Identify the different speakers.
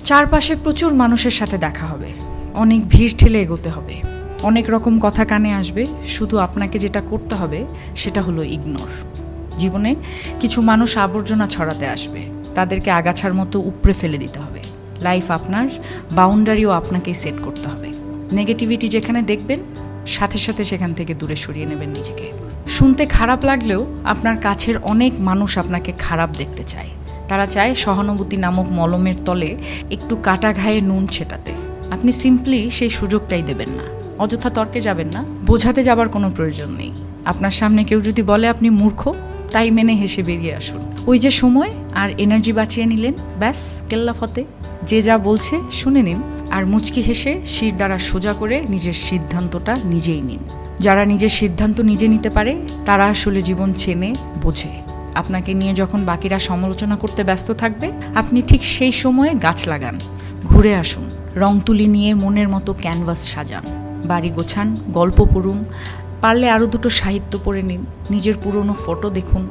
Speaker 1: চারপাশে প্রচুর মানুষের সাথে দেখা হবে, অনেক ভিড় ঠেলে এগোতে হবে, অনেক রকম কথা কানে আসবে। শুধু আপনাকে যেটা করতে হবে সেটা হলো ইগনোর। জীবনে কিছু মানুষ আবর্জনা ছড়াতে আসবে, তাদেরকে আগাছার মতো উপড়ে ফেলে দিতে হবে। লাইফ আপনার, বাউন্ডারিও আপনাকেই সেট করতে হবে। নেগেটিভিটি যেখানে দেখবেন সাথে সাথে সেখান থেকে দূরে সরিয়ে নেবেন নিজেকে। শুনতে খারাপ লাগলেও আপনার কাছের অনেক মানুষ আপনাকে খারাপ দেখতে চায়। তারা চায় সহানুভূতি নামক মলমের তলে একটু কাটা ঘায়ে নুন ছেটাতে। আপনি সিম্পলি সেই সুযোগটাই দেবেন না। অযথা তর্কে যাবেন না, বোঝাতে যাবার কোনো প্রয়োজন নেই। আপনার সামনে কেউ যদি বলে আপনি মূর্খ, তাই মেনে হেসে বেরিয়ে আসুন। ওই যে সময় আর এনার্জি বাঁচিয়ে নিলেন, ব্যাস কেল্লা ফতে। যে যা বলছে শুনে নিন, আর মুচকি হেসে শির দ্বারা সোজা করে নিজের সিদ্ধান্তটা নিজেই নিন। যারা নিজের সিদ্ধান্ত নিজে নিতে পারে তারা আসলে জীবন চেনে, বোঝে। আপনাকে নিয়ে যখন বাকিরা সমালোচনা করতে ব্যস্ত থাকবে, আপনি ঠিক সেই সময়ে গাছ লাগান, ঘুরে আসুন, রং তুলি নিয়ে মনের মতো ক্যানভাস সাজান, বাড়ি গোছান, গল্প পড়ুন, পারলে আরও দুটো সাহিত্য পড়ে নিন, নিজের পুরনো ফটো দেখুন।